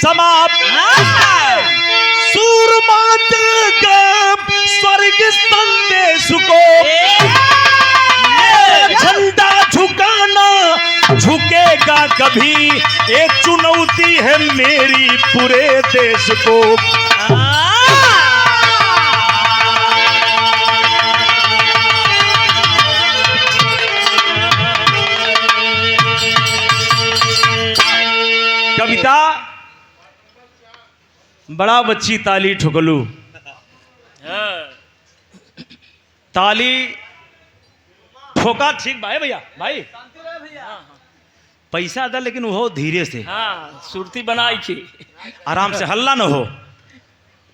समाप्त। सूरमा स्वर्ग संदेश को झंडा झुकाना झुकेगा कभी, एक चुनौती है मेरी पूरे देश को। कविता बड़ा बच्ची ताली ठुकलू, ताली ठोका ठीक भाई, भैया भाई पैसा दे लेकिन वो धीरे से, हाँ सुरती बनाई थी, आराम से, हल्ला न हो।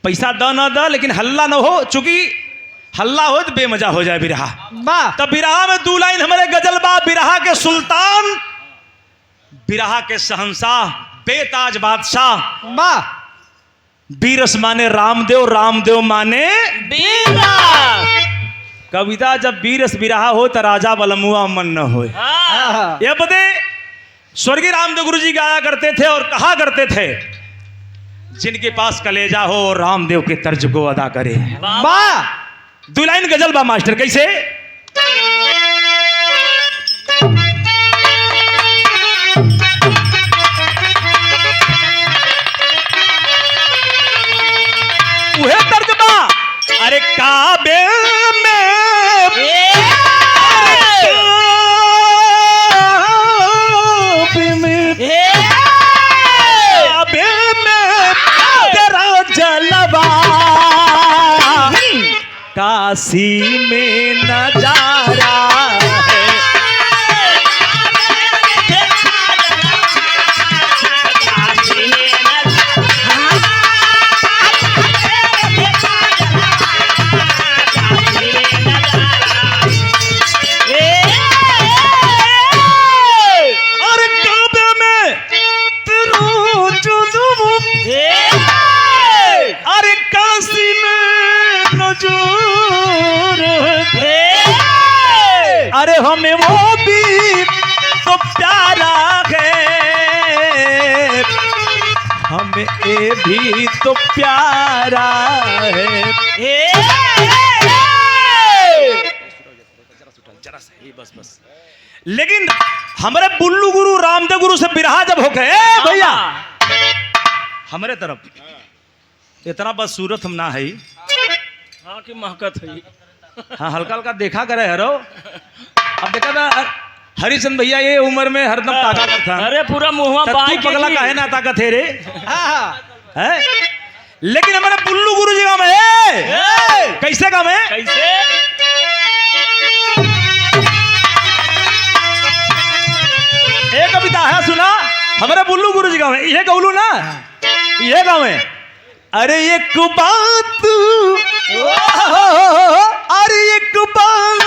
पैसा द न द लेकिन हल्ला न हो, चूंकि हल्ला हो तो बेमजा हो जाए बिरहा। तब बिरहा में 2 लाइन हमारे गजल बा। बिरहा के सुल्तान, बिरहा के शहंशाह, बेताज बादशाह। बीरस माने रामदेव, रामदेव माने बीरा। कविता जब बीरस बिरहा हो तो राजा बलमुआ मन न हो। यह बते स्वर्गीय रामदेव गुरु जी गाया करते थे और कहा करते थे, जिनके पास कलेजा हो रामदेव के तर्ज को अदा करे। 2 लाइन गजल बा मास्टर, कैसे? उहे तर्जमा, अरे काबे में तेरा जलवा, काशी में नजारा है। अरे हमें वो भी तो प्यारा है, हमें ये भी तो प्यारा है। बस लेकिन हमारे बुल्लू गुरु रामदेव गुरु से बिरहा जब हो गए भैया हमारे तरफ इतना बस सूरत हम ना है, हाँ की महकत है। हाँ हल्का हल्का देखा करे हरो। अब देखा था हरिचंद भैया ये उम्र में हरदम ताकत था। अरे पूरा मुंहवा बाई तू पगला काहे ना ताकत है रे? है लेकिन हमारे बुल्लू गुरु जी का में कैसे काम है? कैसे? एक कविता है सुना हमारे बुल्लू गुरु जी का में, ये गौलू ना ये गाँव है। अरे एक बात, अरे एक बात,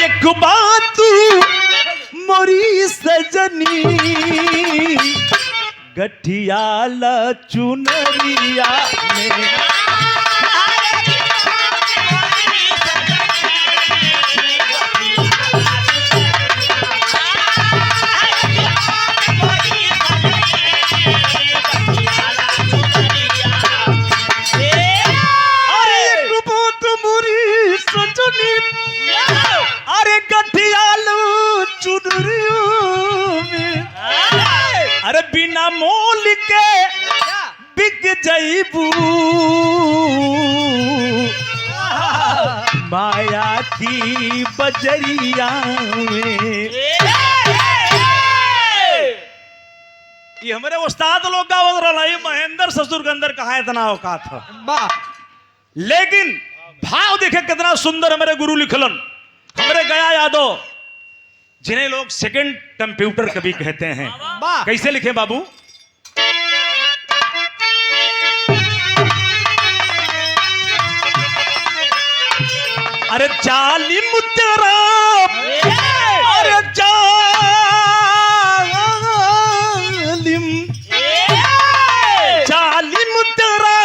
एक बात मोरी सजनी, गठियाला चुनरिया में। अरे गठियालू चुनरियों में, अरे बिना मोल के बिक जईबू, माया की बजरिया में। ये हमारे उस्ताद लोग का महेंद्र ससुर के अंदर कहा इतना औकात था। लेकिन भाव देखे कितना सुंदर हमारे गुरु लिखलन, हमारे गया यादव जिन्हें लोग सेकंड कंप्यूटर कभी कहते हैं। कैसे लिखे बाबू? अरे जालिम तेरा, अरे जालिम, जालिम तेरा,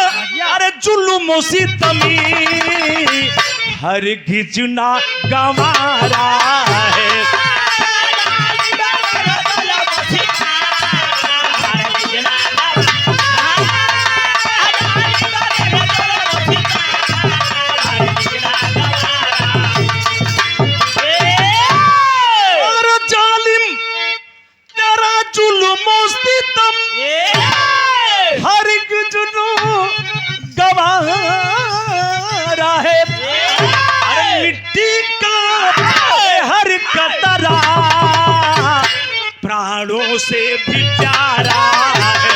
अरे जुल्म सितमी हर घिजना गंवारा है। जुल्मो सितम हर एक जुनू गवारा है। अरे मिट्टी का हर कतरा प्राणों से भी प्यारा है।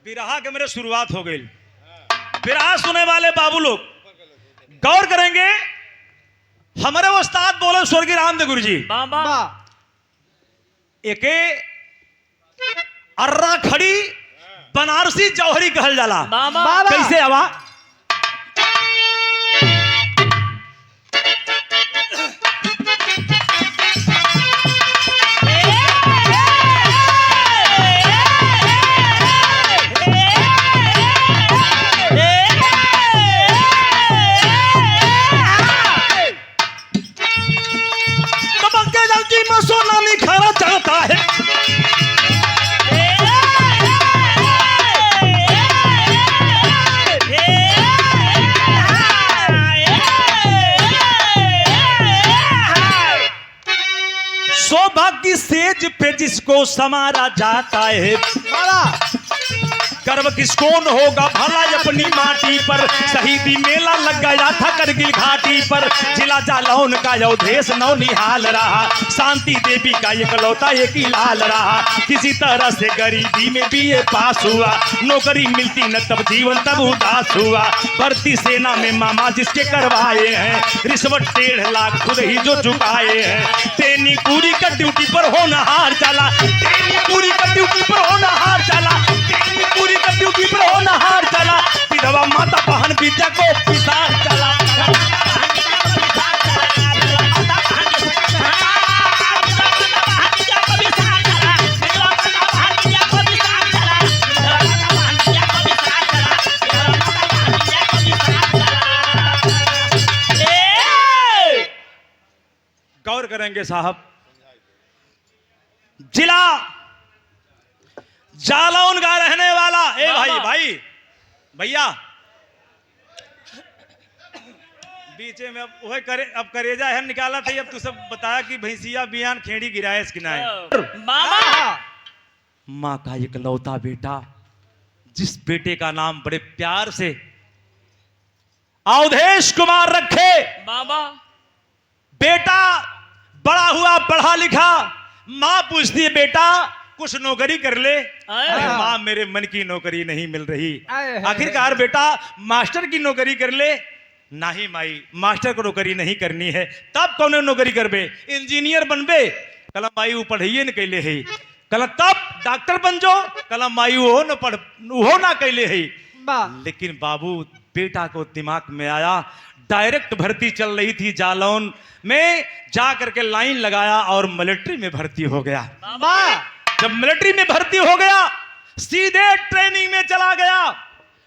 बिरहा के मेरे शुरुआत हो गई। बिरहा सुने वाले बाबू लोग गौर करेंगे। हमारे उस्ताद बोले स्वर्गीय रामदेव गुरु जी, बाबा एके अर्रा खड़ी बनारसी जौहरी कहल जाला। बाबा कैसे हवा में सोना निखारा चाहता है। सौभाग्य सेज पे जिसको समारा जाता है, गर्व किसको न होगा भला अपनी माटी पर। शहीदी मेला लग गया था करगिल घाटी पर। जिला जालौन का अवधेश नौ निहाल रहा। शांति देवी का इकलौता एक ही लाल रहा। किसी तरह से गरीबी में भी ये पास हुआ। नौकरी मिलती न तब जीवन तब उदास हुआ। भर्ती सेना में मामा जिसके करवाए हैं, रिश्वत 1.5 लाख खुद ही जो चुकाए हैं। तेनी पूरी का ड्यूटी पर होनहार चला। तेनी पूरी का ड्यूटी पर होनहार चला। तेनी पूरी का ड्यूटी पर होनहार चला। विधवा माता बहन विद्या को पिसार चला। गौर करेंगे साहब, जिला जालौन का रहने वाला भाई भैया बीच में अब वह करे, अब करेजा है निकाला था। अब तू सब बताया कि भैंसिया बियान खेड़ी गिराए किनाए। मामा माँ का इकलौता बेटा, जिस बेटे का नाम बड़े प्यार से अवधेश कुमार रखे। बाबा बेटा बड़ा हुआ पढ़ा लिखा। माँ पूछती है बेटा कुछ नौकरी कर ले। अरे माँ मेरे मन की नौकरी नहीं मिल रही। आखिरकार बेटा मास्टर की नौकरी कर ले। नहीं माई मास्टर को नौकरी नहीं करनी है। तब कौन नौकरी करबे? इंजीनियर बनबे। कला माई वो पढ़िए न कैले है। कला तब डॉक्टर बन जो। कला माई वो न पढ़ वो ना कैले है। लेकिन बाबू बेटा को दिमाग में आया। डायरेक्ट भर्ती चल रही थी जालौन में, जा करके लाइन लगाया और मिलिट्री में भर्ती हो गया। जब मिलिट्री में भर्ती हो गया सीधे ट्रेनिंग में चला गया।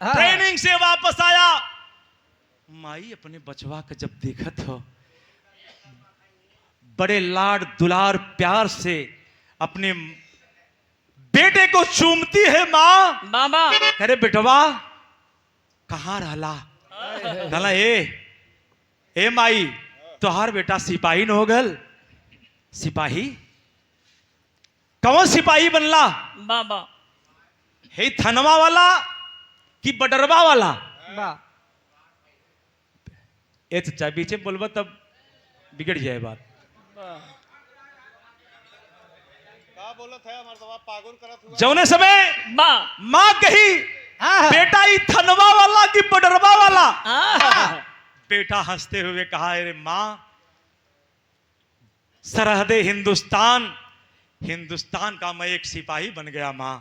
ट्रेनिंग से वापस आया। माई अपने बचवा का जब देखत हो, बड़े लाड दुलार प्यार से अपने बेटे को चूमती है माँ। बाबा अरे बेटवा कहाँ रहला? कहला ए माई तोहार बेटा सिपाही न हो गल। सिपाही? कौन सिपाही बनला? बाबा हे थनवा वाला कि बडरवा वाला? ए चचा पीछे बोलबा तब बिगड़ जाए बात। जौने समय माँ कही बेटा ई थनवा वाला कि बडरवा वाला? बेटा हंसते हुए कहा अरे माँ सरहदे हिंदुस्तान का मैं एक सिपाही बन गया माँ।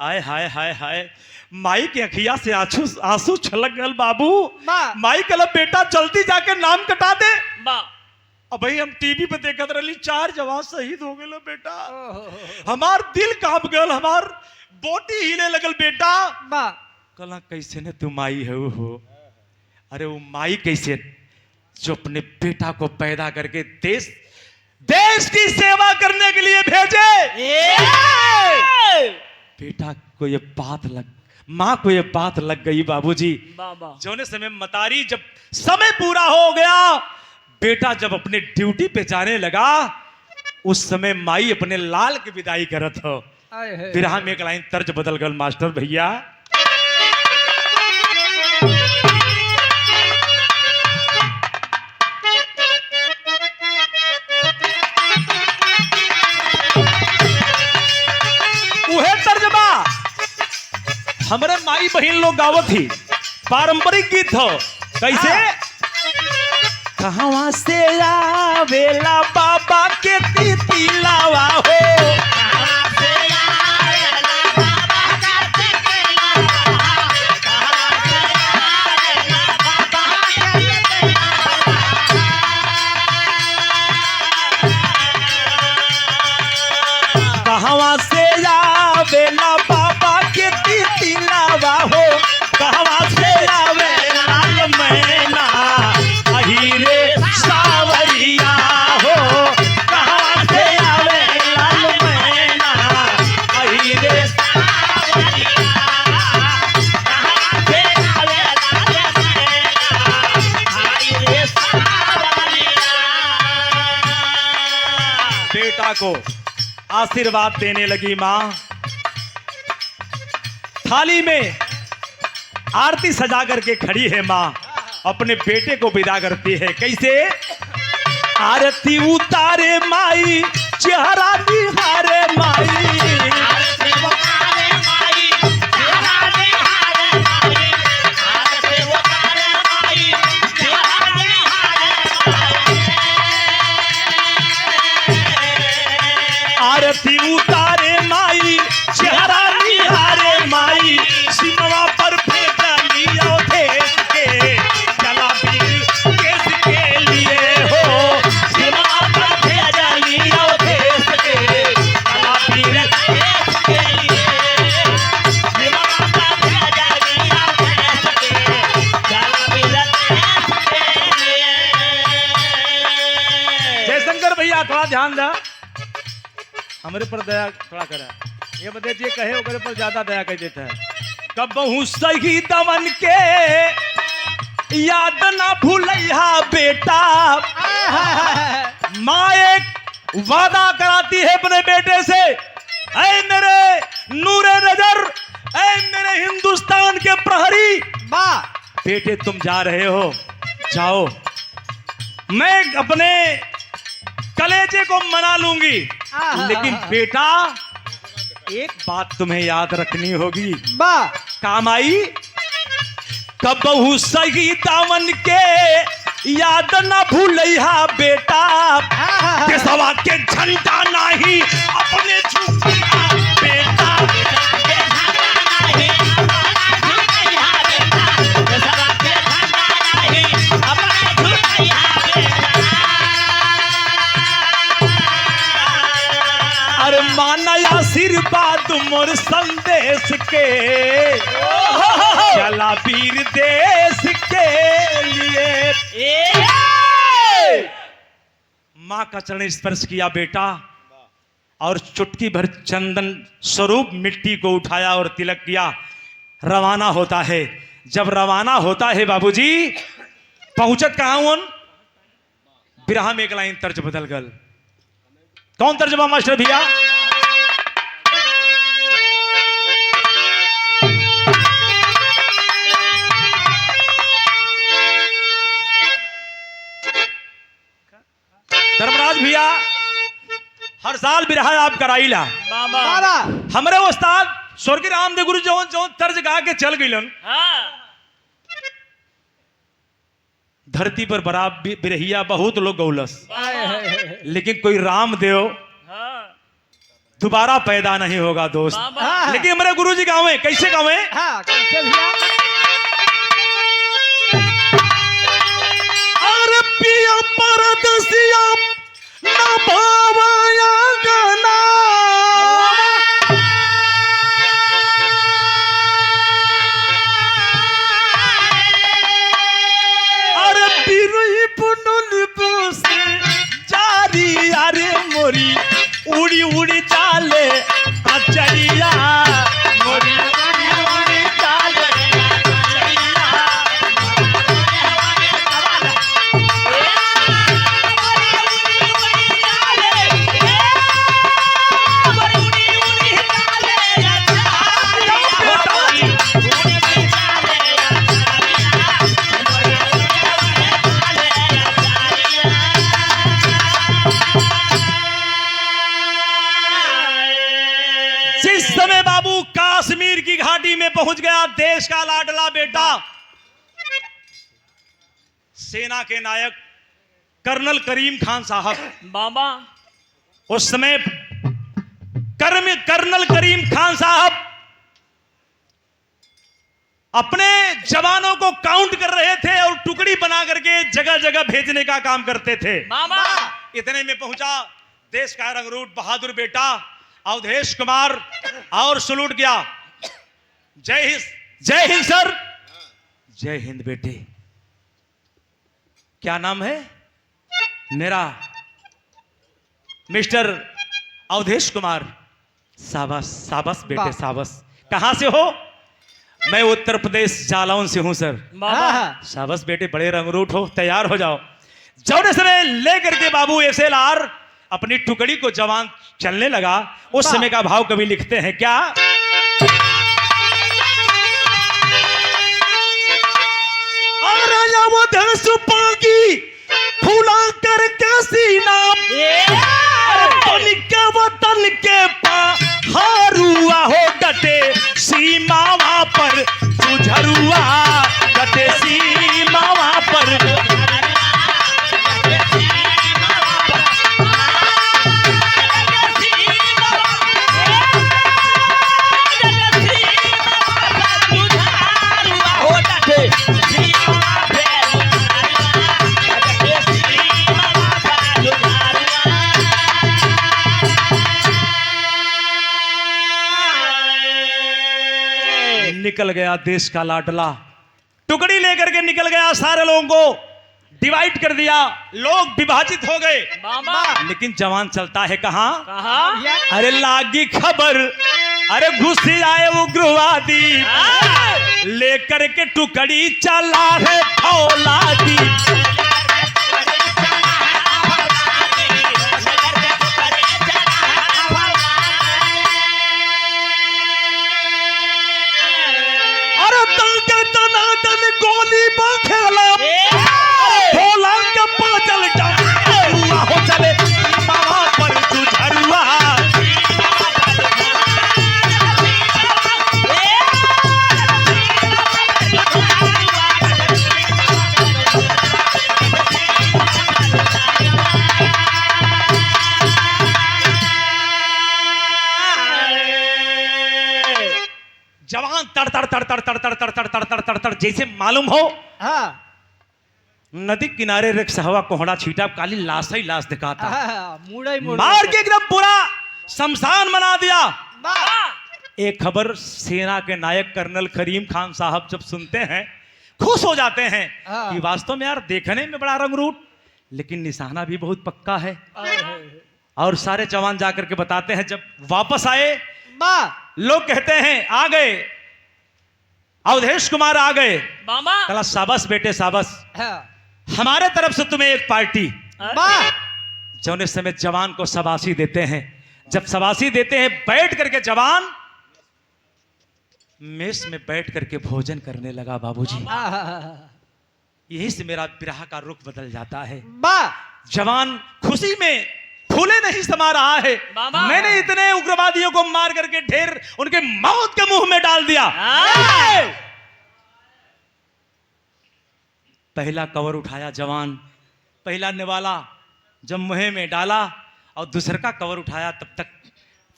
आय हाय हाय हाय माई की अखिया से आंसू छलक गल बाबू। माई कहला बेटा जल्दी जाके नाम कटा दे। अब भाई हम टीवी पे देखत रही 4 जवान शहीद हो गए बेटा। हमार दिल कांप गल, हमार बोटी हिले लगल बेटा। कला कैसे ने तुम आई हो। अरे वो माई कैसे जो अपने बेटा को पैदा करके देश देश की सेवा करने के लिए भेजे। बेटा को ये बात लग माँ को ये बात लग गई बाबूजी। जोने समय मतारी जब समय पूरा हो गया, बेटा जब अपने ड्यूटी पे जाने लगा, उस समय माई अपने लाल की विदाई करत हो। बिरहा में एक लाइन तर्ज बदल गल मास्टर भैया। उहे तर्जमा हमारे माई बहन लोग गावत थी, पारंपरिक गीत हो। कैसे? कहवा से आवेला बाबा के तितिलावा हो, कहवा से आवेला बाबा के तितिलावा हो, कहवा से आवेला मैना अहीरे सावरिया हो, कहवा से आवेला मैना अहीरे सावरिया, कहवा से आवेला मैना अहीरे सावरिया। बेटा को आशीर्वाद देने लगी मां। थाली में आरती सजा करके खड़ी है मां, अपने बेटे को विदा करती है। कैसे? आरती उतारे माई, चेहरा निहारे माई, आरती उतारे माई, चेहरा निहारे माई, आरती उतारे माई, चेहरा निहारे माई, आरती उतारे माई, चेहरा निहारे माई, सिमवा पर भेजा लिया देश के चला वीर केस के लिए हो, सिमवा पर भेजा लिया देश के चला वीर केस के लिए, सिमवा पर भेजा लिया देश के चला वीर केस के लिए। जयशंकर भैया थोड़ा ध्यान दा, हमारे पर दया थोड़ा करा। ये बता जे कहे ओकरे पर ज्यादा दया कर देता है। कबहू सही दवन के याद ना भूलैहा बेटा, माँ एक वादा कराती है अपने बेटे से, ऐ मेरे नूरे नजर, ऐ मेरे हिंदुस्तान के प्रहरी, बेटे तुम जा रहे हो, जाओ, मैं अपने कलेजे को मना लूंगी, लेकिन बेटा एक बात तुम्हें याद रखनी होगी। काम आई? कबहू सही दामन के याद न भूलैहा बेटा, केसवा के झंडा नाही अपने झुकिया बेटा, अरे माना आशीर्वाद मोर संदेश के चला वीर देश के लिए। मां का चरण स्पर्श किया बेटा, और चुटकी भर चंदन स्वरूप मिट्टी को उठाया और तिलक किया। रवाना होता है। जब रवाना होता है बाबूजी, पहुंचत कहां हूं? बिरहा में एक लाइन तर्ज बदल गल। कौन तर्जमा मास्टर भैया? धर्मराज भैया, हर साल बिरहा आप कराईला। हमारे उस्ताद स्वर्गीय रामदेव गुरु जो जो तर्ज गा के चल गईलन, धरती पर बड़ा बिरहिया बहुत लोग गौलस, लेकिन कोई रामदेव दोबारा पैदा नहीं होगा दोस्त। लेकिन हमारे गुरुजी गावे, कैसे गावे? अरे पिया परदेसिया ना भावया गाना, का बेटा सेना के नायक कर्नल करीम खान साहब, बाबा उस समय कर्नल करीम खान साहब अपने जवानों को काउंट कर रहे थे और टुकड़ी बना करके जगह जगह भेजने का काम करते थे। बाबा इतने में पहुंचा देश का रंगरूट बहादुर बेटा अवधेश कुमार और सलूट किया। जय हिंद, जय हिंद सर। जय हिंद बेटे। क्या नाम है? मेरा मिस्टर अवधेश कुमार। शाबाश शाबाश बेटे शाबाश। कहां से हो? मैं उत्तर प्रदेश जालौन से हूं सर। बाबा शाबाश बेटे, बड़े रंगरूट हो, तैयार हो जाओ। जौने समय लेकर के बाबू एसएलआर अपनी टुकड़ी को जवान चलने लगा, उस समय का भाव कवि लिखते हैं क्या? फूला कर कैसी नाम के वतन के हारुआ हो डटे सीमावा पर तुझरुआ, डटे सीमावा पर। निकल गया देश का लाडला, टुकड़ी लेकर के निकल गया, सारे लोगों को डिवाइड कर दिया, लोग विभाजित हो गए। बाबा लेकिन जवान चलता है कहां? कहा अरे लागी खबर, अरे घुस आए उग्रवादी, लेकर के टुकड़ी चला है फौलादी। गोली खेला भोला के पाचल हो चले बाबा पर तुझरुआ। जवान तड़ तड़ तड़ तड़ तड़ तड़ तड़ तड़ तड़ तड़ तड़ तड़ जैसे मालूम हो नदी किनारे रिक्शा कोहड़ा छीटा, काली लाश ही लाश दिखाता, मार के एकदम पूरा शमशान बना दिया। एक खबर सेना के नायक कर्नल करीम खान साहब जब सुनते हैं खुश हो जाते हैं कि वास्तव में यार देखने में बड़ा रंगरूट, लेकिन निशाना भी बहुत पक्का है। और सारे जवान जाकर के बताते हैं, जब वापस आए लोग कहते हैं आ गए, अवधेश कुमार आ गए। बाबा कहा शाबाश बेटे शाबाश, हमारे तरफ से तुम्हें एक पार्टी। जौने समय जवान को शाबाशी देते हैं, जब शाबाशी देते हैं बैठ करके जवान मेस में बैठ करके भोजन करने लगा। बाबूजी यही से मेरा विरह का रुख बदल जाता है। जवान खुशी में फूले नहीं समा रहा है। मैंने इतने उग्रवादियों को मार करके ढेर उनके मौत के मुंह में डाल दिया। पहला कवर उठाया जवान, पहला निवाला जब मुंह में डाला और दूसरा का कवर उठाया, तब तक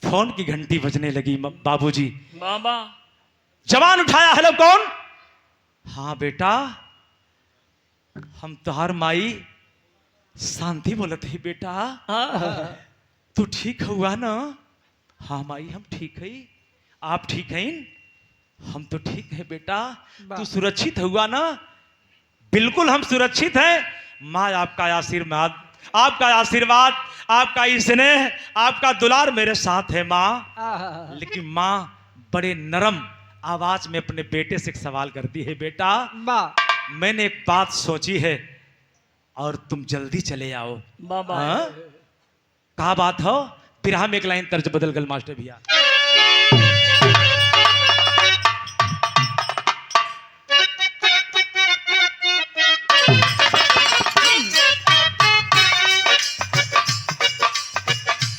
फोन की घंटी बजने लगी। बाबूजी बाबा जवान उठाया, हेलो कौन? हाँ बेटा हम तुहार माई शांति बोलत है बेटा। तू ठीक हुआ ना? हाँ माई हम ठीक है। आप ठीक हैं? हम तो ठीक है बेटा। तू सुरक्षित हुआ ना? बिल्कुल हम सुरक्षित हैं। माँ आपका आशीर्वाद, आपका आशीर्वाद, आपका स्नेह, आपका दुलार मेरे साथ है माँ। लेकिन माँ बड़े नरम आवाज में अपने बेटे से एक सवाल करती है, बेटा मैंने एक बात सोची है और तुम जल्दी चले आओ। बाबा कहा बात हो? फिर हम एक लाइन तर्ज बदल गल मास्टर भैया।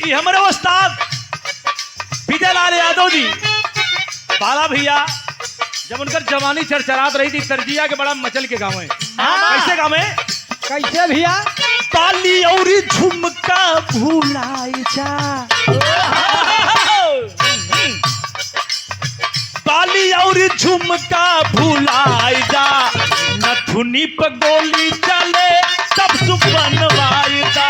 ये हमारे उस्ताद विजय लाल यादव जी, बाला भैया जब उनकर जवानी चरचरात रही थी तरजिया के बड़ा मचल के गाँव है। कैसे गाँव है? कैसे भैया? ताली और झुमका भुलाई जा, ताली और झुमका भुलाई जा, नथुनी पे गोली चले सब सुख बनवाई जा।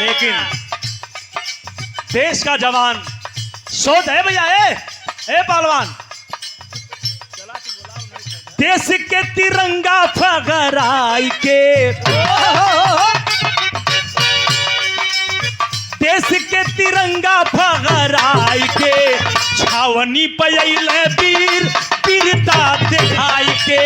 लेकिन देश का जवान सोच है भैया, ए पहलवान, देश के तिरंगा फहराई के, देश के तिरंगा फहराई के, छावनी पयल वीर वीरता दिखाई के।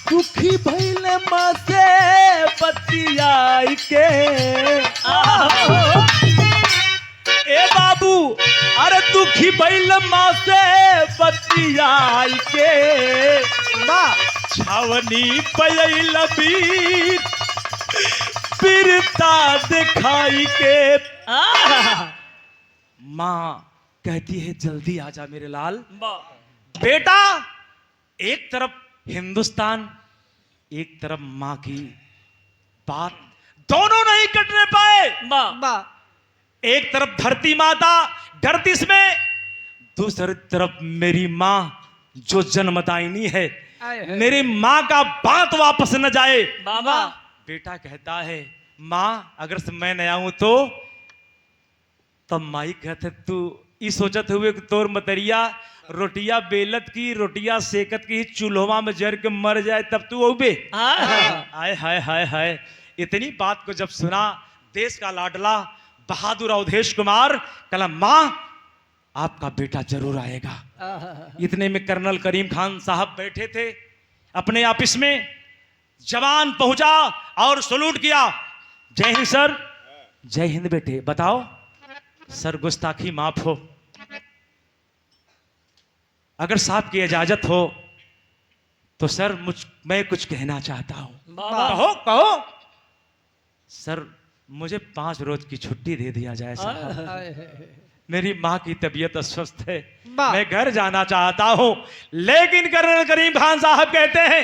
दुखी भैले माँ से बतियाई के, ए बाबू, अरे दुखी भैले माँ से बतियाई के, छावनी पयल वीर वीरता दिखाई के। माँ कहती है जल्दी आजा मेरे लाल। बेटा, एक तरफ हिंदुस्तान, एक तरफ माँ की बात, दोनों नहीं कटने पाए। एक तरफ धरती माता धरती में, दूसरी तरफ मेरी माँ जो जन्मदायिनी है, मेरी माँ का बात वापस न जाए। बाबा बेटा कहता है माँ अगर मैं न आऊं तो, तब माई कहते तू ई सोचत हुए कि तोर मतरिया रोटिया बेलत की, रोटिया सेकत की, चूल्हा में जर के मर जाए तब तू औबे। हाय हाय हाय हाय। इतनी बात को जब सुना देश का लाडला बहादुर अवधेश कुमार, कहला माँ आपका बेटा जरूर आएगा। इतने में कर्नल करीम खान साहब बैठे थे अपने ऑफिस में, जवान पहुंचा और सलूट किया। जय हिंद सर। जय हिंद बेटे। बताओ सर, गुस्ताखी माफ हो, अगर साहब की इजाजत हो तो सर मैं कुछ कहना चाहता हूं। कहो कहो। सर मुझे 5 रोज की छुट्टी दे दिया जाए साहब, मेरी माँ की तबीयत अस्वस्थ है, मैं घर जाना चाहता हूं। लेकिन कर्नल करीम खान साहब कहते हैं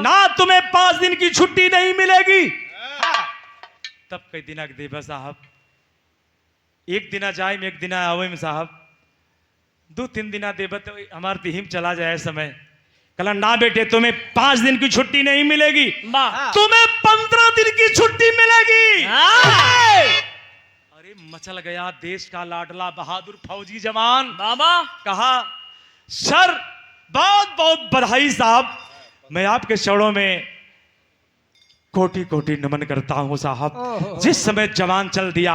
ना तुम्हें 5 दिन की छुट्टी नहीं मिलेगी। तब कई दिन देवा साहब, एक दिना जाए में एक दिना आवे में साहब, 2-3 दिना देव तो हमार तिहिम चला जाए समय। कला ना बेटे तुम्हें 5 दिन की छुट्टी नहीं मिलेगी, तुम्हें 15 दिन की छुट्टी मिलेगी। अरे मचल गया देश का लाडला बहादुर फौजी जवान। बाबा कहा सर बहुत बहुत बधाई साहब, मैं आपके चरणों में कोटि कोटि नमन करता हूं साहब। जिस समय जवान चल दिया,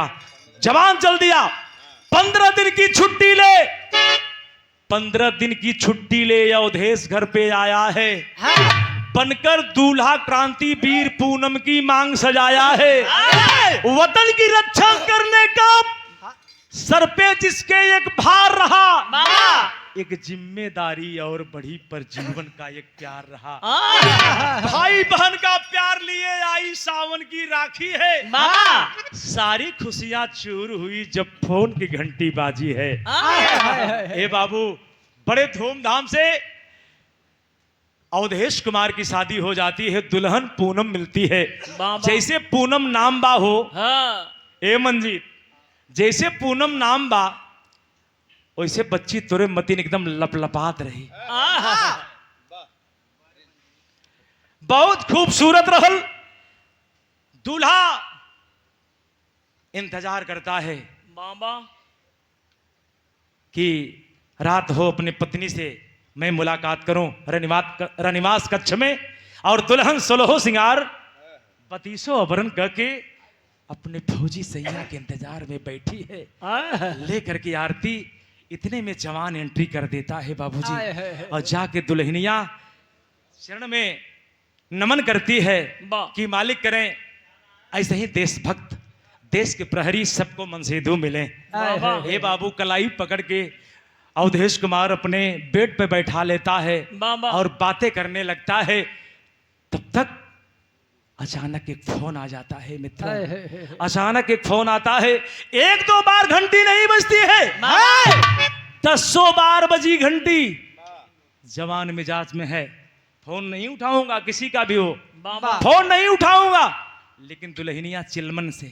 15 दिन की छुट्टी ले, 15 दिन की छुट्टी ले अवधेश घर पे आया है, बनकर दूल्हा क्रांति वीर पूनम की मांग सजाया है। वतन की रक्षा करने का सर पे जिसके एक भार रहा, एक जिम्मेदारी और बढ़ी पर जीवन का एक प्यार रहा। भाई बहन का प्यार लिए आई सावन की राखी है, सारी खुशियां चूर हुई जब फोन की घंटी बाजी है। ए बाबू बड़े धूमधाम से अवधेश कुमार की शादी हो जाती है, दुल्हन पूनम मिलती है। वाह। जैसे पूनम नाम बा हो हाँ ए मंजीत, जैसे पूनम नाम बा वैसे बच्ची तुरे मतीन एकदम लपलपात रही। आहा। बहुत खूबसूरत रहल। दूल्हा इंतजार करता है बाबा कि रात हो अपनी पत्नी से मैं मुलाकात करूं रनिवास कक्ष में, और दुल्हन सोलहो सिंगार बतीसो अवरण करके अपने फौजी सैया के इंतजार में बैठी है। आहा। लेकर के आरती, इतने में जवान एंट्री कर देता है बाबूजी, आए है, है। और जाके दुल्हनिया शरण में नमन करती है वाह। कि मालिक करें ऐसे ही देशभक्त, देश के प्रहरी सबको मनसेधु मिले। बाबा। हे बाबू, कलाई पकड़ के अवधेश कुमार अपने बेड पे बैठा लेता है बाबा। और बातें करने लगता है। तब तक अचानक एक फोन आ जाता है मित्र, अचानक एक फोन आता है। एक दो बार घंटी नहीं बजती है, दसों बार बजी घंटी। जवान मिजाज में है, फोन नहीं उठाऊंगा, किसी का भी हो बाबा। फोन नहीं उठाऊंगा। लेकिन दुल्हनिया चिलमन से,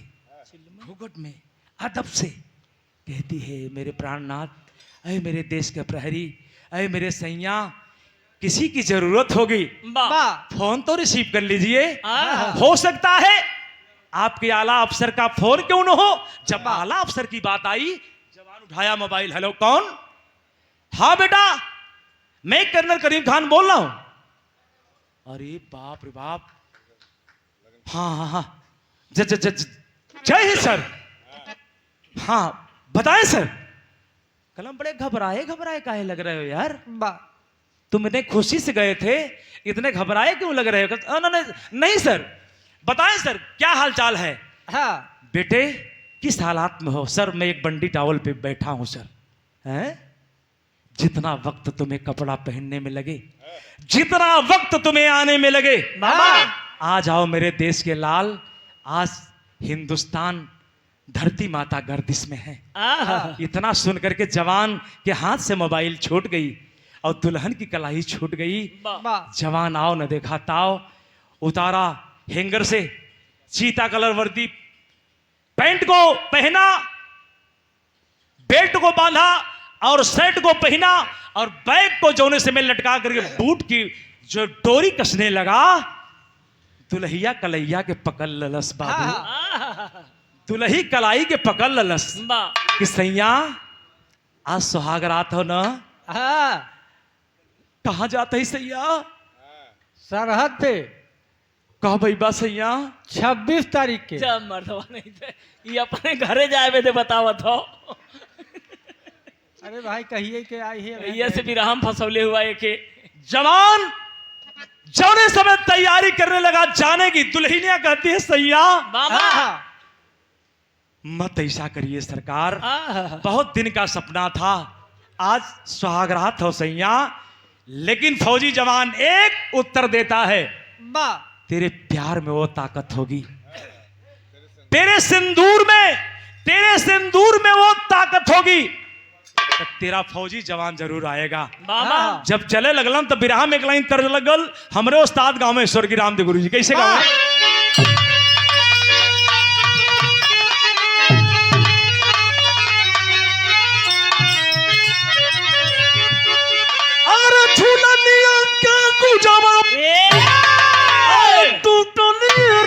घूंघट में, अदब से कहती है, मेरे प्राणनाथ, अरे मेरे देश के प्रहरी, अरे मेरे सैया, किसी की जरूरत होगी बाबा। फोन तो रिसीव कर लीजिए। आहा। हो सकता है आपके आला अफसर का फोन क्यों न हो। जब आला अफसर की बात आई, जवान उठाया मोबाइल। हेलो, कौन? हाँ बेटा, मैं कर्नल करीम खान बोल रहा हूं। अरे बाप रे बाप, हाँ हाँ हाँ, जय हिंद सर। हाँ बताएं सर। कलम बड़े घबराए काहे लग रहे हो यार? तुम इतने खुशी से गए थे, इतने घबराए क्यों लग रहे हो? नहीं सर, बताएं सर, क्या हाल चाल है? हाँ। बेटे किस हालात में हो? सर मैं एक बंडी टावल पे बैठा हूं सर। हैं? जितना वक्त तुम्हें कपड़ा पहनने में लगे, जितना वक्त तुम्हें आने में लगे, बाबा। आ जाओ मेरे देश के लाल। आज हिंदुस्तान धरती माता गर्दिश में है। आहा। इतना सुन करके जवान के हाथ से मोबाइल छूट गई और दुल्हन की कलाई छूट गई। जवान आओ न देखा ताओ, उतारा हैंगर से चीता कलर वर्दी, पैंट को पहना, बेल्ट को बांधा और शर्ट को पहना, और बैग को जोने से में लटका करके बूट की जो डोरी कसने लगा। दुल्हिया कलैया के पकड़ ललस बाबू, दुल्ही कलाई के पकड़ ललस कि सैया आज सुहाग रात हो ना। कहाँ जाता है सैया? सरहद पे। कहा भाई बा सैया? 26 तारीख के। जब मर्दवा नहीं थे, ये अपने घरे जाए में थे, बतावत हो। अरे भाई कहिए के आई है, ये से भी राम फसौले हुआ है के। जवान जाने समय तैयारी करने लगा जाने की। दुल्हनिया कहती है सैया बाबा। मत ऐसा करिए सरकार, आहा। बहुत दिन का सपना था, आज सुहाग रात हो सैया। लेकिन फौजी जवान एक उत्तर देता है, तेरे प्यार में वो ताकत होगी, तेरे सिंदूर में वो ताकत होगी, तो तेरा फौजी जवान जरूर आएगा। बाबा। जब चले लगलम तब बिरहा में एक लाइन तर्ज लगल, हमरे उस्ताद गांव में स्वर्गीय रामदेव गुरु जी। कैसे गाँव? अगर झूलनिया के गुजवा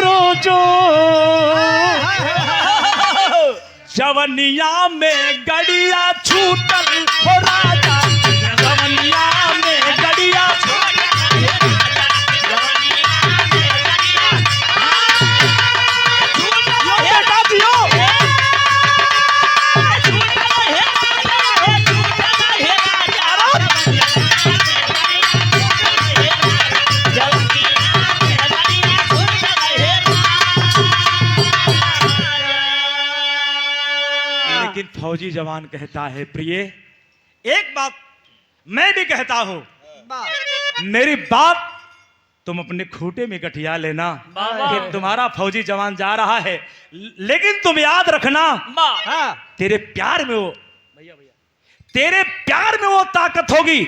रोजो जवनिया में गड़िया छूटल हो राजा, जवनिया में गड़िया फौजी जवान कहता है, प्रिय एक बात मैं भी कहता हूं, मेरी बात तुम अपने खूटे में गठिया लेना कि तुम्हारा फौजी जवान जा रहा है, लेकिन तुम याद रखना तेरे प्यार में वो, भैया तेरे प्यार में वो ताकत होगी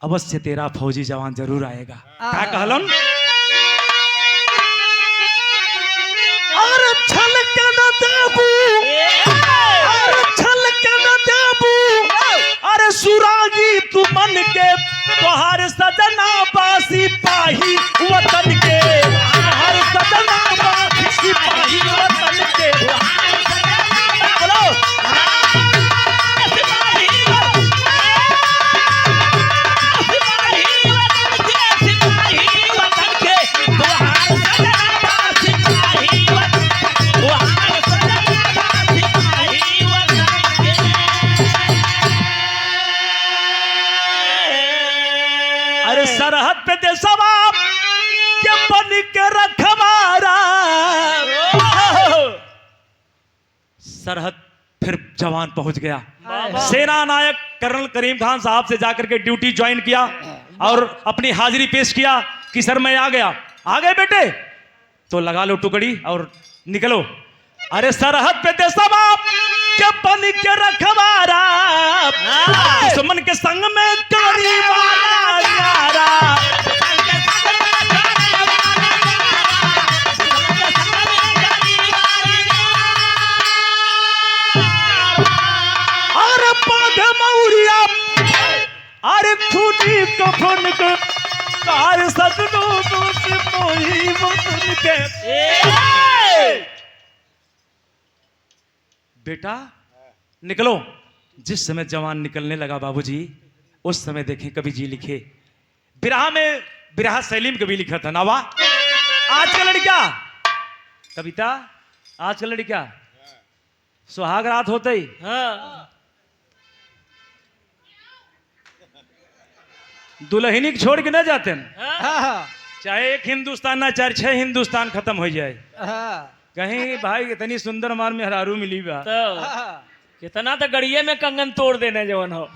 अवश्य तेरा फौजी जवान जरूर आएगा। आहा। क्या कहलन? अरे छल के न देबू, अरे छल के न देबू, अरे सुरागी तू मन के तोहार सजना बासी पाही वतन के, तोहार सजना बासी पाही वतन के। बोलो अरे सरहद पे देशवा के बन के रखवारा। सरहद फिर जवान पहुंच गया। सेना नायक कर्नल करीम खान साहब से जाकर के ड्यूटी ज्वाइन किया और अपनी हाजिरी पेश किया कि सर मैं आ गया। आ गए बेटे तो लगा लो टुकड़ी और निकलो। अरे सरहद पे देशवा के बन के रखवारा, दुश्मन के संग में करी वाला यारा। अरे पाग मौरिया, अरे खूनी कफन के कार सजनो से मोही वतन के। बेटा निकलो। जिस समय जवान निकलने लगा बाबूजी, उस समय देखें कवि जी लिखे बिरहा में, बिरहा शैली में कभी लिखा था नावा। आज का लड़का कविता, आज का लड़का सुहाग रात होते ही दुल्हनी छोड़ के न जाते न। हाँ, चाहे एक हिंदुस्तान ना, चाहे 6 हिंदुस्तान खत्म हो जाए, हाँ, कहीं भाई इतनी सुंदर मार में हरारू मिली बा। तो हाँ, कितना तो गड़िए में कंगन तोड़ देने जवन हो।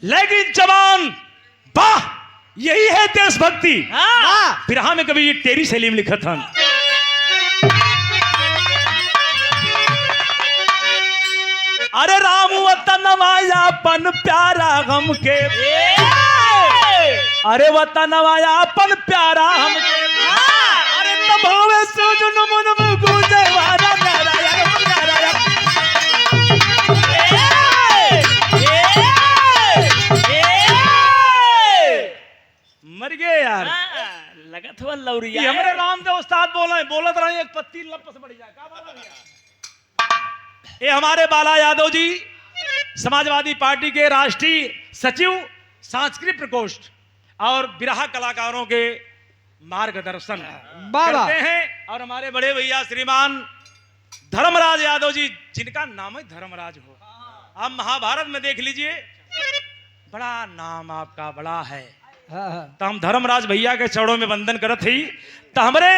लेकिन जवान वाह, यही है देशभक्ति। हाँ। बिरहा में कभी ये तेरी शैली में लिखा था। अरे राम वतन वायापन प्यारा हम के, अरे वतन वायापन प्यारा हम के। अरे तब होवे सुजन मन में गूंजे वाला प्यारा यार, प्यारा यार। मर गए यार। लगत हुआ लौरिया। ये हमारे रामदेव उस्ताद बोले, बोलत रहे एक पत्ती लपस बढ़ जाए। क्या बोला भैया? ये हमारे बाला यादव जी समाजवादी पार्टी के राष्ट्रीय सचिव, सांस्कृतिक प्रकोष्ठ और बिरहा कलाकारों के मार्गदर्शन करते हैं। और हमारे बड़े भैया श्रीमान धर्मराज यादव जी, जिनका नाम है धर्मराज हो, आप महाभारत में देख लीजिए, बड़ा नाम आपका बड़ा है। तो हम धर्मराज भैया के चरणों में वंदन करत ही। तो हमारे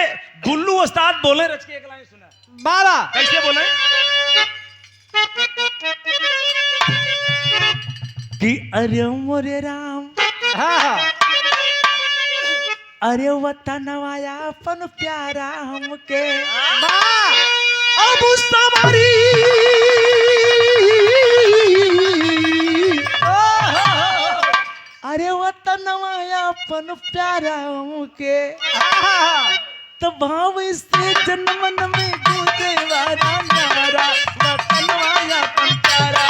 गुल्लू उस्ताद बोले, रच के एक लाइन सुना बाला कैसे बोले कि अरे मोरे राम, हाँ, अरे वतन वायापन प्यारा हमके, बा अब सवारी अरे वतन वायापन प्यारा हमके, तो भाव से जन्मन में गूंजे वाला नारा, वतन वायापन प्यारा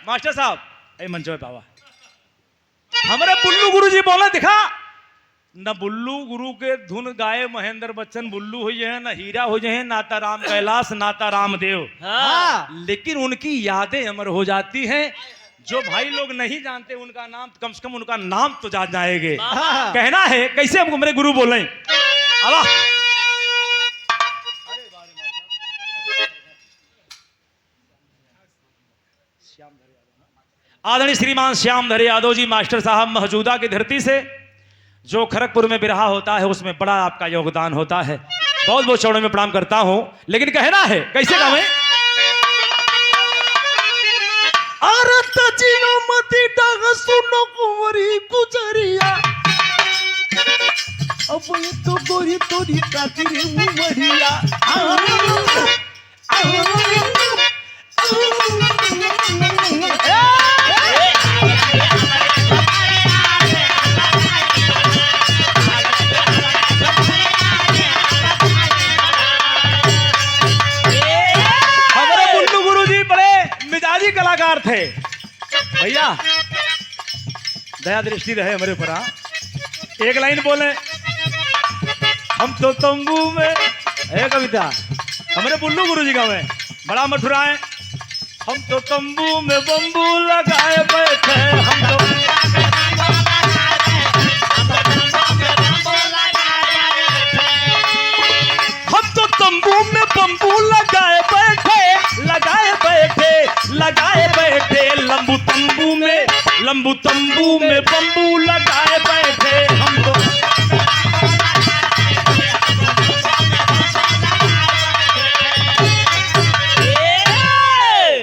मास्टर साहब, ए मंचो बाबा, हमारे बुल्लू गुरु जी बोले, दिखा न बुल्लू गुरु के धुन गाए महेंद्र बच्चन बुल्लू हुई है, न हीरा हो जाए, नाता राम कैलाश, नाता रामदेव। हाँ। लेकिन उनकी यादें अमर हो जाती हैं। जो भाई लोग नहीं जानते उनका नाम, कम से कम उनका नाम तो जान जाएंगे। कहना है कैसे हमको मेरे गुरु बोले, अब आदरणीय श्रीमान श्याम धरे यादव जी मास्टर साहब, मौजूदा की धरती से जो खड़गपुर में बिरहा होता है उसमें बड़ा आपका योगदान होता है। बहुत बहुत चौड़े में प्रणाम करता हूं, लेकिन कहना है कैसे गावे? अरे तजिनो मती डाग सुनो कुंवरी गुजरिया, अब ये तो गोरी तोरी कातिरे उमरिया। मिजाजी कलाकार थे भैया, दया दृष्टि रहे हमारे ऊपर। एक लाइन बोले, हम तो तंबू में है कविता हमारे बुल्लू गुरुजी का में बड़ा मठुरा है। हम तो तंबू में बम्बू लगाए बैठे, हम तो तंबू में बम्बू लगाए बैठे, लगाए बैठे, लगाए बैठे, लंबू तंबू में बम्बू लगाए बैठे। हम तो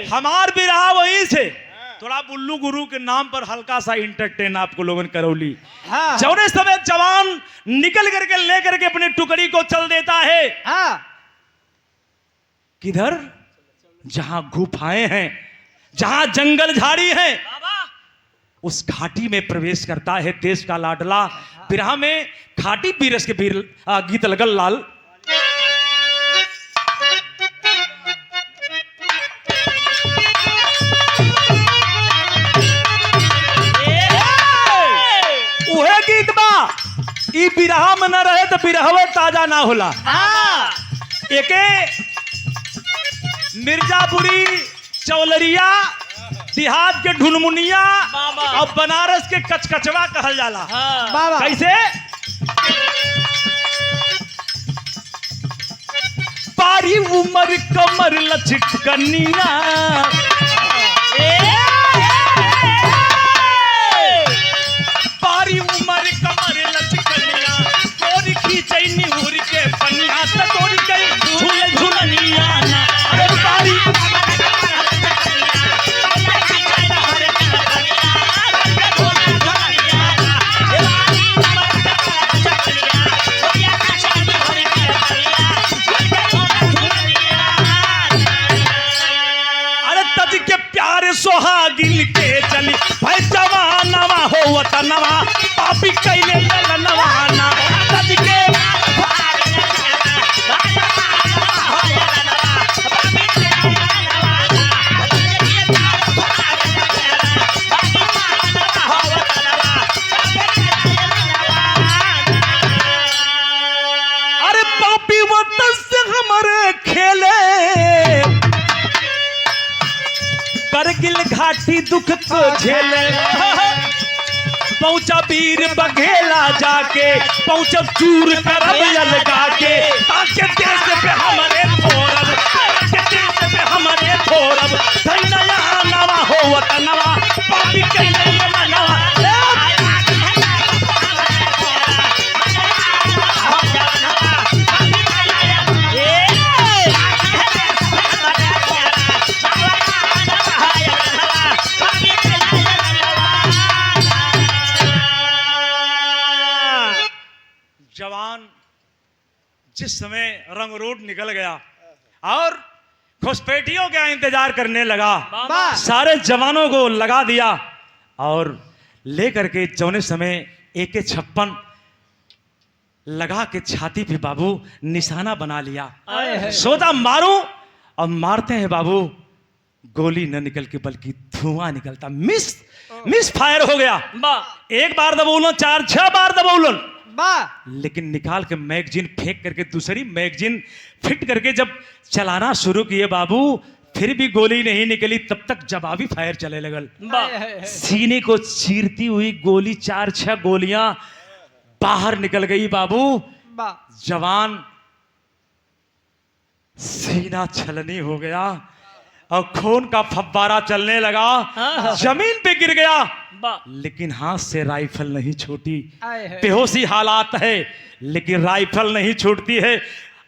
हमार बिरहा वहीं से थोड़ा बुल्लू गुरु के नाम पर हल्का सा इंटरटेन आपको लोगों ने करौली। हाँ। जौने समय जवान निकल करके लेकर के अपनी टुकड़ी को चल देता है। हाँ। किधर? जहां गुफाएं हैं, जहां जंगल झाड़ी है, उस घाटी में प्रवेश करता है देश का लाडला। बिरहा में घाटी पीरस के गीत लगल लाल। उहे गीत बा ई बिरहा में न रहे तो बिरहवे ताजा ना होला। एके मिर्जापुरी, चौलरिया, देहात के ढुनमुनिया और बनारस के कचकचवा कहल जाला। बाबा कैसे? पारी उमर कमर लचकनिया, पारी उमर कमर लचकनिया, तोरी खींचई निहुर के पनिया, तोरी गई झूल झूलनिया। अरे पारी सोहागिन के चली भाई जवानवा हो वतनवा, पापी कैले नवाना सज के। अरे पापी वतन से हमारे खेले, करगिल घाटी दुख को झेले। पहुंचा वीर बघेला जाके, पहुंचा चूर करब अलगा के, ताके देश पे हमारे थोरब, ताके देश पे हमारे थोरब, धैनया नवा हो वतनवा, पापी कैले नवा। जवान जिस समय रंग रोड निकल गया और घुसपैठियों का इंतजार करने लगा, सारे जवानों को लगा दिया और लेकर के जौने समय AK-56 लगा के छाती पे बाबू निशाना बना लिया। सोचा मारूं, और मारते हैं बाबू, गोली न निकल के बल्कि धुआं निकलता, मिस फायर हो गया। एक बार दबोलन, 4-6 बार दबोलन, लेकिन निकाल के मैगजीन फेंक करके दूसरी मैगजीन फिट करके जब चलाना शुरू किए बाबू, फिर भी गोली नहीं निकली। तब तक जवाबी फायर चले लगल। सीने को चीरती हुई गोली 4-6 गोलियां बाहर निकल गई बाबू। जवान सीना छलनी हो गया और खून का फव्वारा चलने लगा, जमीन पे गिर गया, लेकिन हाथ से राइफल नहीं छूटी। बेहोशी हालात है लेकिन राइफल नहीं छूटती है।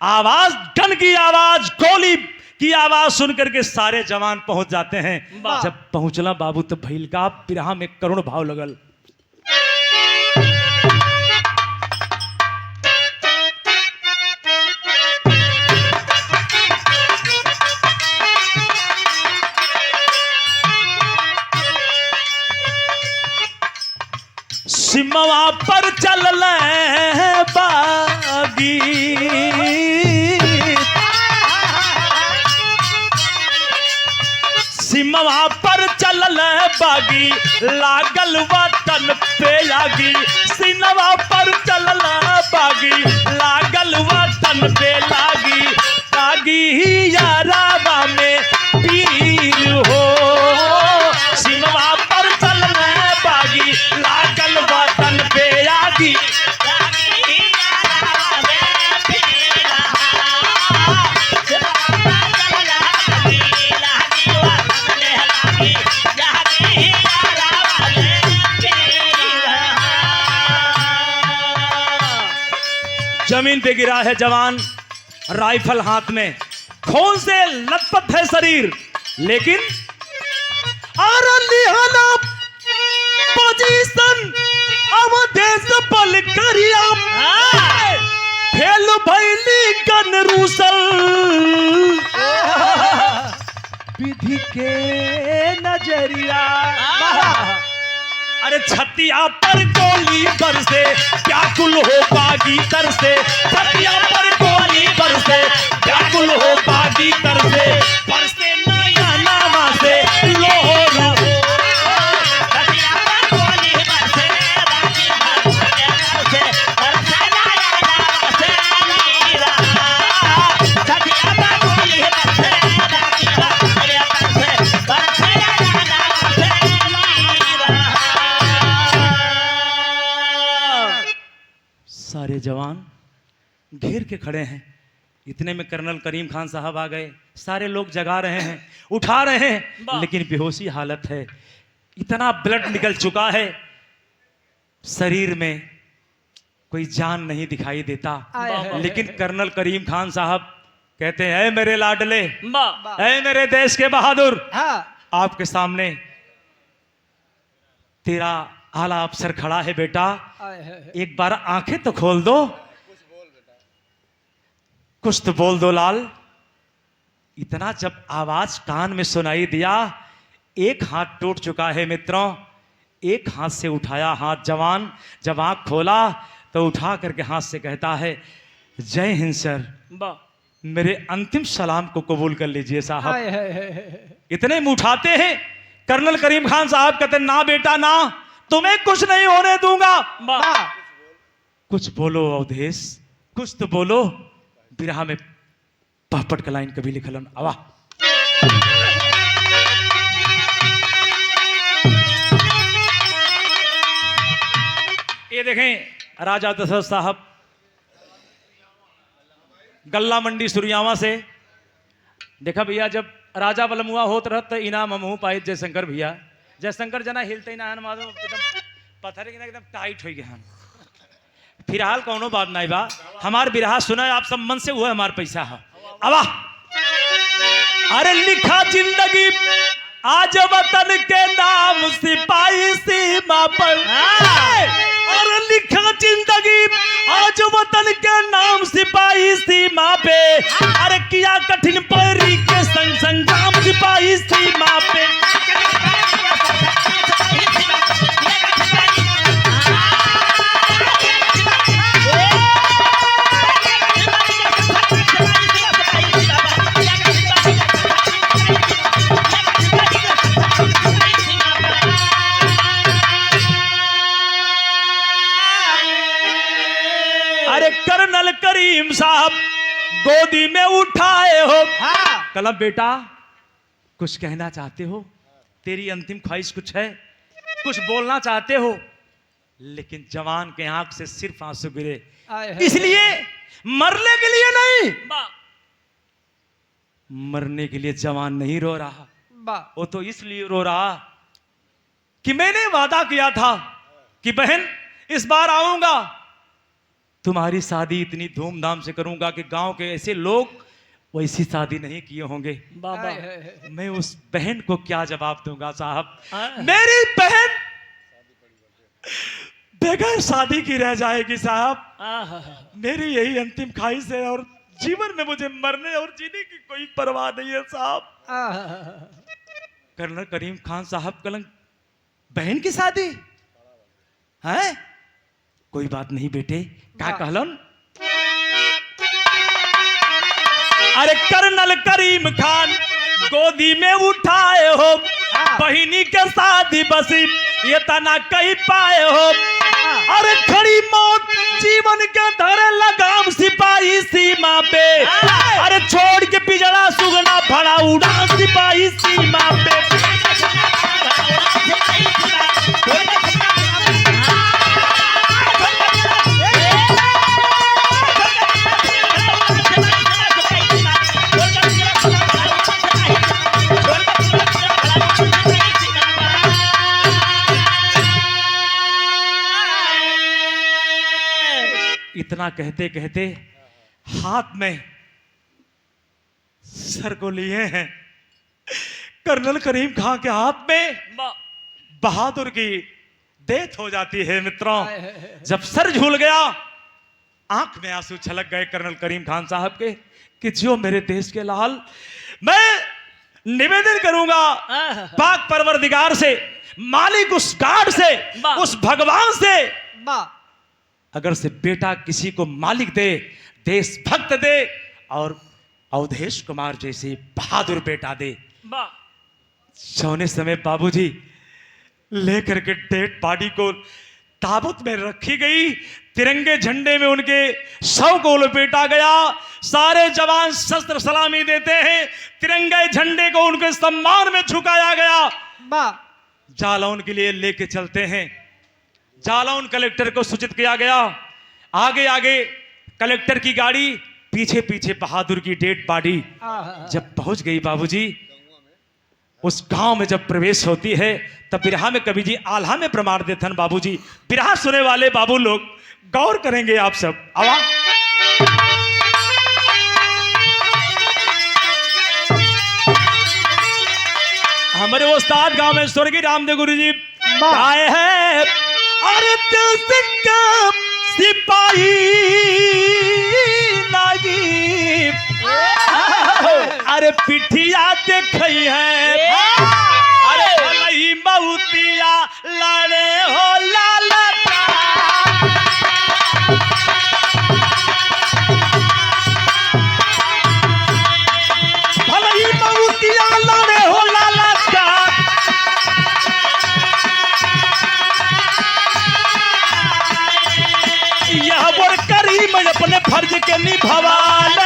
आवाज, गन की आवाज, गोली की आवाज सुनकर के सारे जवान पहुंच जाते हैं। वाह। जब पहुंचला बाबू तो भइल का बिरहा में करुण भाव लगल। सिमवा पर चलल बागी, सिमवा पर चलल बागी, लागल वतन पे आगी। सिमवा पर चलल बागी, लागल वतन पे लागी। लागी याराबा में पीर हो, सिमवा पर चलल बागी, लागल वतन पे आगी। जमीन पे गिरा है जवान, राइफल हाथ में, खून से लथपथ है शरीर, लेकिन पोजीशन अवधेश पल करिया फेल भैली गन रूसल। विधि के नजरिया, अरे छतिया पर गोली बरसे, व्याकुल हो बागी तरसे। छतिया पर गोली बरसे, व्याकुल हो बागी तरसे। बरसे नया नामा से लोहर, छतिया पर गोली बरसे, छतिया पर गोली बरसे। सारे जवान घेर के खड़े हैं। इतने में कर्नल करीम खान साहब आ गए। सारे लोग जगा रहे हैं, उठा रहे हैं, लेकिन बेहोशी हालत है। इतना ब्लड निकल चुका है, शरीर में कोई जान नहीं दिखाई देता। लेकिन कर्नल करीम खान साहब कहते हैं, ऐ मेरे लाडले, ऐ मेरे देश के बहादुर, आपके सामने तेरा आला अफसर खड़ा है बेटा, एक बार आंखें तो खोल दो, कुछ तो बोल दो लाल। इतना जब आवाज कान में सुनाई दिया, एक हाथ टूट चुका है मित्रों। एक हाथ से उठाया हाथ जवान, जब आंख खोला तो उठा करके हाथ से कहता है, जय हिंद सर, मेरे अंतिम सलाम को कबूल कर लीजिए साहब। इतने में उठाते हैं, कर्नल करीम खान साहब कहते, ना बेटा ना, तुम्हें कुछ नहीं होने दूंगा। कुछ बोलो अवधेश, कुछ तो बोलो। बिरहा में पहपट का लाइन कभी लिखलन आवा। ये देखें राजा दशरथ साहब गल्ला मंडी सुरियावा से। देखा भैया, जब राजा बलमुआ होत रहत इनाम हमहू पाई जयशंकर भैया। जयशंकर जना हिलते ना मालूम एकदम पत्थर एकदम टाइट हो गया। फिलहाल कौनो बात नहीं बा, हमार बिरहा सुना आप सब मन से, हुआ हमार पैसा है। अबा अरे लिखा जिंदगी आज वतन के नाम सिपाही सीमा पर, और लिखा जिंदगी आज वतन के नाम सिपाही सीमा पे। अरे किया कठिन परी के संग संग्राम सिपाही सीमा पे। अरे कर्नल करीम साहब गोदी में उठाए हो। कलम बेटा, कुछ कहना चाहते हो? तेरी अंतिम ख्वाहिश कुछ है? कुछ बोलना चाहते हो? लेकिन जवान के आंख से सिर्फ आंसू गिरे। इसलिए मरने के लिए नहीं, मरने के लिए जवान नहीं रो रहा, वो तो इसलिए रो रहा कि मैंने वादा किया था कि बहन इस बार आऊंगा तुम्हारी शादी इतनी धूमधाम से करूंगा कि गांव के ऐसे लोग वैसी शादी नहीं किए होंगे। बाबा मैं उस बहन को क्या जवाब दूंगा साहब? हाँ। मेरी बहन बगैर शादी की रह जाएगी साहब। आहा। मेरी यही अंतिम ख्वाहिश है और जीवन में मुझे मरने और जीने की कोई परवाह नहीं है साहब। कर्नल करीम खान साहब कलंक बहन की शादी है? कोई बात नहीं बेटे, क्या कहलन? अरे कर्नल करीम खान गोदी में उठाए हो, बहिनी के शादी बसी ये तना कही पाए हो। अरे खड़ी मौत जीवन के धरे लगाम सिपाही सीमा पे, अरे छोड़ के पिजड़ा सुगना भड़ा उड़ा सिपाही सीमा पे। इतना कहते कहते हाथ में सर को लिए हैं। कर्नल करीम खान के हाथ में बहादुर की डेथ हो जाती है मित्रों। जब सर झूल गया, आंख में आंसू छलक गए कर्नल करीम खान साहब के कि जो मेरे देश के लाल, मैं निवेदन करूंगा पाक परवरदिगार से, मालिक उस गार्ड से, उस भगवान से, अगर से बेटा किसी को मालिक दे, देशभक्त दे और अवधेश कुमार जैसे बहादुर बेटा दे। सोने समय बाबूजी लेकर के डेड बॉडी को ताबूत में रखी गई, तिरंगे झंडे में उनके शव को लपेटा गया। सारे जवान शस्त्र सलामी देते हैं, तिरंगे झंडे को उनके सम्मान में झुकाया गया। जालौन के लिए लेके चलते हैं। जालौन कलेक्टर को सूचित किया गया। आगे आगे कलेक्टर की गाड़ी, पीछे पीछे बहादुर की डेड बॉडी। जब पहुंच गई बाबूजी, उस गांव में जब प्रवेश होती है, तब बिरहा में कवि जी आल्हा में प्रमाण देथन बाबूजी। बिरहा सुने वाले बाबू लोग गौर करेंगे आप सब। आवा हमारे उस्ताद गांव में स्वर्गीय रामदेव गुरु जी आए हैं। अरे देश का सिपाही लागी, अरे पिठिया देखई है, अरे भलई मऊतिया लड़े हो लाला। भलई मऊतिया लड़े हो लाला। यह बोल करीम अपने फर्ज के निभावाना।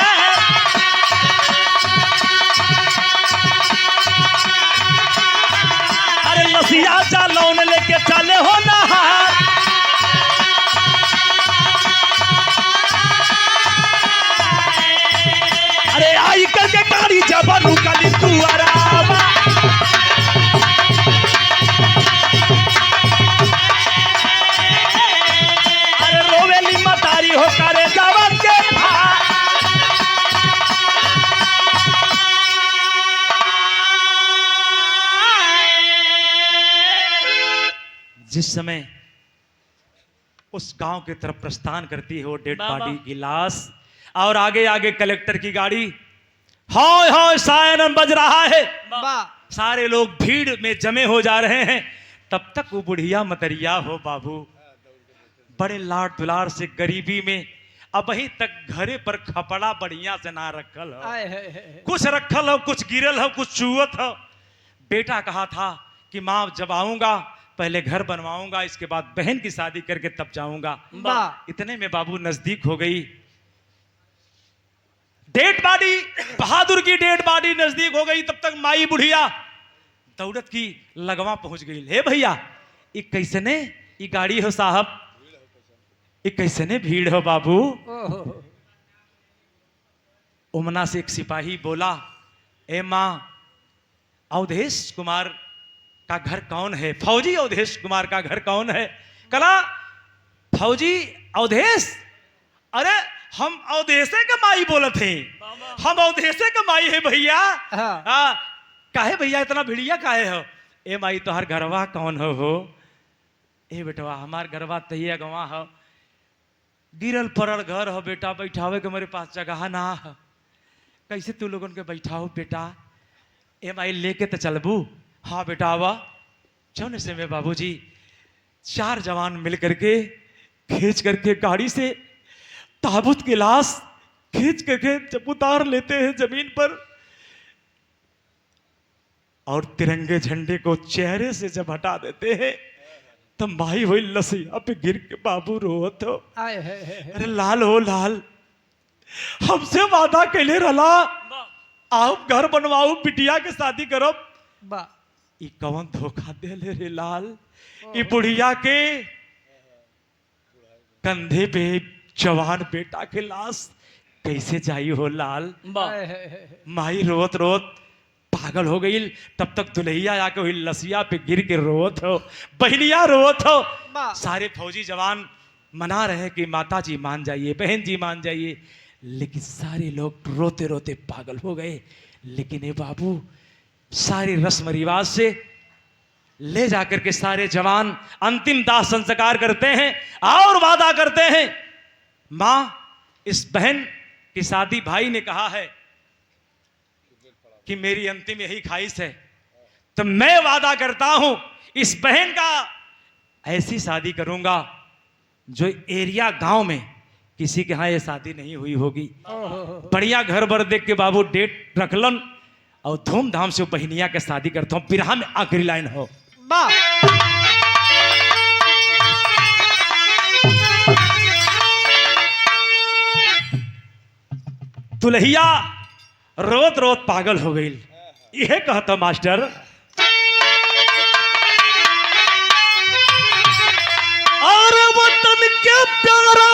अरे लसिया जालौन लेके चले हो नहार, अरे आई करके गाड़ी जबरू कली तू आराम। अरे रोवेली मतारी हो करे जवान के जिस समय उस गांव की तरफ प्रस्थान करती है वो डेड बॉडी की लाश, और आगे आगे कलेक्टर की गाड़ी, हाय हाय सायरन बज रहा है। सारे लोग भीड़ में जमे हो जा रहे हैं। तब तक वो बुढ़िया मतरिया हो बाबू, बड़े लाड दुलार से गरीबी में अब वहीं तक घरे पर खपड़ा बढ़िया से ना रखल हो, कुछ रखल हो, कुछ गिरल हो, कुछ चुवत हो। बेटा कहा था कि माँ जब आऊंगा पहले घर बनवाऊंगा, इसके बाद बहन की शादी करके तब जाऊंगा। इतने में बाबू नजदीक हो गई डेड बॉडी, बहादुर की डेड बॉडी नजदीक हो गई। तब तक माई बुढ़िया दौड़त की लगवा पहुंच गई। हे भैया, ये कैसने ये गाड़ी हो साहब, ये कैसने भीड़ हो बाबू। उमना से एक सिपाही बोला, ए माँ, अवधेश कुमार का घर कौन है? फौजी अवधेश कुमार का घर कौन है? कला फौजी अवधेश, अरे हम अवधेशे के माई बोलत हैं, हम अवधेशे के माई है भैया। हाँ। काहे भैया इतना भिड़िया काहे हो? ए माई तोहर घरवा कौन हो? ए बेटवा हमार घरवा तहिया गवा हो, गिरल पड़ल घर हो बेटा, बैठावे के मेरे पास जगह ना हो, कैसे तू लोगन के बैठाओ बेटा? ए माई लेके तो चलबू? हाँ बेटा आवा। जौन से में बाबूजी 4 जवान मिल करके खींच करके गाड़ी से ताबूत की लाश खींच करके जब उतार लेते हैं जमीन पर, और तिरंगे झंडे को चेहरे से जब हटा देते हैं, तब माई हुई लसिया पे गिर के बाबू रोत हो। अरे लाल हो लाल, हमसे वादा कैले रला, आओ घर बनवाओ, बिटिया के शादी करो। ई कौन धोखा दे ले रे लाल? ई बुढ़िया के कंधे पे जवान बेटा के लाश कैसे जाई हो लाल? माई रोत रोत पागल हो गई। तब तक दुल्हिया आके हुई लसिया पे गिर के रोत हो, बहनिया रोत हो। सारे फौजी जवान मना रहे कि माता जी मान जाइए, बहन जी मान जाइए, लेकिन सारे लोग रोते रोते पागल हो गए। लेकिन ये बाबू सारे रस्म रिवाज से ले जाकर के सारे जवान अंतिम दाह संस्कार करते हैं और वादा करते हैं, मां इस बहन की शादी भाई ने कहा है कि मेरी अंतिम यही ख्वाहिश है, तो मैं वादा करता हूं इस बहन का ऐसी शादी करूंगा जो एरिया गांव में किसी के यहां ये शादी नहीं हुई होगी। बढ़िया घर बर देख के बाबू डेट रखलन और धूमधाम से बहनिया के शादी करता हूं। बिरहा में आखिरी लाइन हो, दुल्हिया रोत रोत पागल हो गई। यह कहता मास्टर, और वतन के प्यारा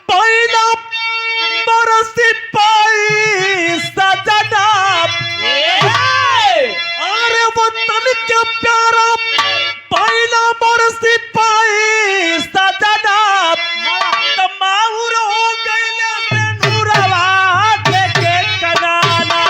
पहला बरसी पाई सजना, अरे वतन के प्यारा पहला बरसी पाई सजना, तमाउर हो गई से नूरवा के कनाना।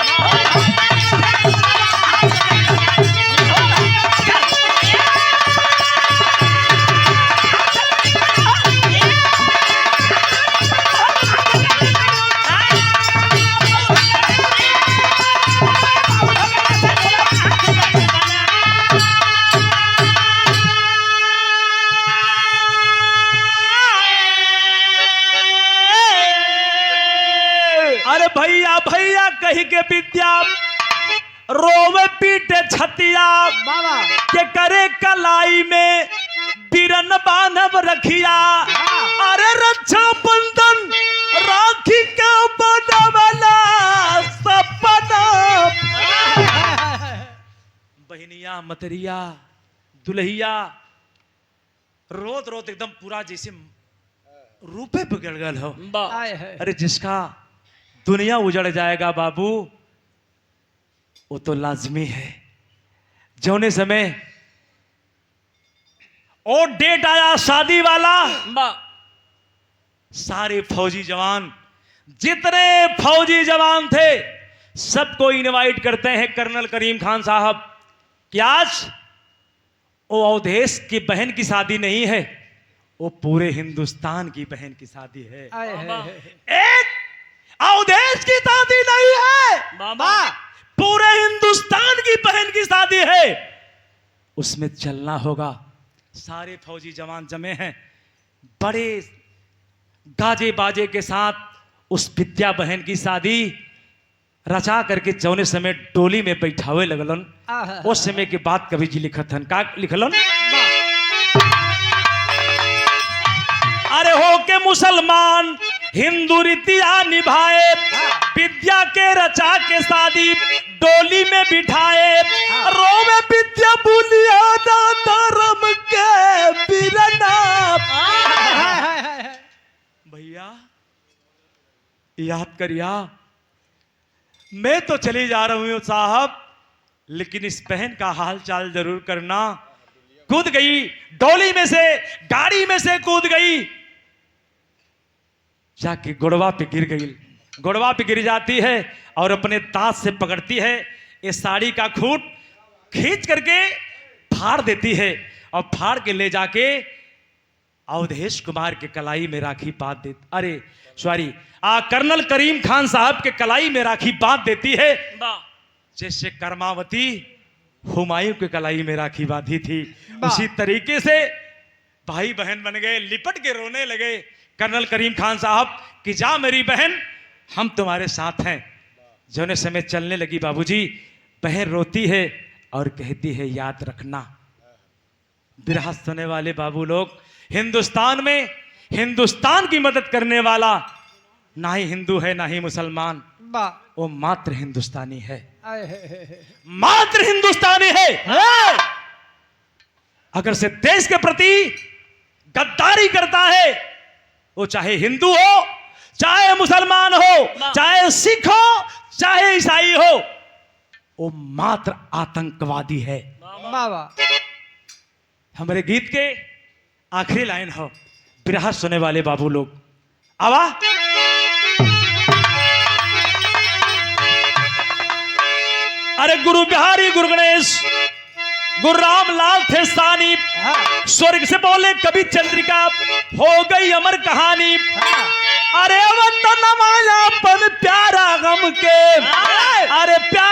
अरे भैया भैया कही के विद्या रोवे पीटे छतिया, के करे कलाई में बिरन बांधव रखिया, अरे रक्षा बंधन राखी के बनवला सपना। बहनिया मतरिया दुल्हिया रोत रोत एकदम पूरा जैसे रूपे बिगड़ गल हो। अरे जिसका दुनिया उजड़ जाएगा बाबू, वो तो लाजमी है। जौने समय और डेट आया शादी वाला, सारे फौजी जवान, जितने फौजी जवान थे, सबको इनवाइट करते हैं कर्नल करीम खान साहब कि आज वो अवधेश की बहन की शादी नहीं है, वो पूरे हिंदुस्तान की बहन की शादी है। एक अवधेश की शादी नहीं है, पूरे हिंदुस्तान की बहन की शादी है, उसमें चलना होगा। सारे फौजी जवान जमे हैं, बड़े गाजे बाजे के साथ उस विद्या बहन की शादी रचा करके जौने समय डोली में बैठावे लगलन, उस समय की बात कवि जी लिखत हन। का लिखलन? अरे हो के मुसलमान हिंदू रीतिया निभाए, विद्या के रचा के शादी डोली में बिठाए, रोवे विद्या बुलिया ना धर्म के बिरना। भैया याद करिया, मैं तो चली जा रही हूं साहब, लेकिन इस बहन का हाल चाल जरूर करना। कूद गई डोली में से, गाड़ी में से कूद गई, जाके गुड़वा पे गिर गई। गुड़वा पे गिर जाती है और अपने दांत से पकड़ती है, ये साड़ी का खूंट खींच करके फाड़ देती है और फाड़ के ले जाके अवधेश कुमार के कलाई में राखी बांध देती, अरे सॉरी कर्नल करीम खान साहब के कलाई में राखी बांध देती है, जैसे कर्मावती हुमायूं के कलाई में राखी बांधी थी। उसी तरीके से भाई बहन बन गए, लिपट के रोने लगे कर्नल करीम खान साहब कि जा मेरी बहन, हम तुम्हारे साथ हैं। जौने समय चलने लगी बाबूजी, बहन रोती है और कहती है याद रखना। बिरहा सुनने वाले बाबू लोग, हिंदुस्तान में हिंदुस्तान की मदद करने वाला ना ही हिंदू है ना ही मुसलमान, वो मात्र हिंदुस्तानी है, मात्र हिंदुस्तानी है। अगर से देश के प्रति गद्दारी करता है, वो चाहे हिंदू हो, चाहे मुसलमान हो, चाहे सिख हो, चाहे ईसाई हो, वो मात्र आतंकवादी है। हमारे गीत के आखिरी लाइन हो, बिरहा सुने वाले बाबू लोग, आवा अरे गुरु बिहारी गुरु गणेश गुरु रामलाल थे सानी, स्वर्ग से बोले कभी चंद्रिका, हो गई अमर कहानी। अरे वतन मायापन प्यारा गम के, अरे प्यारा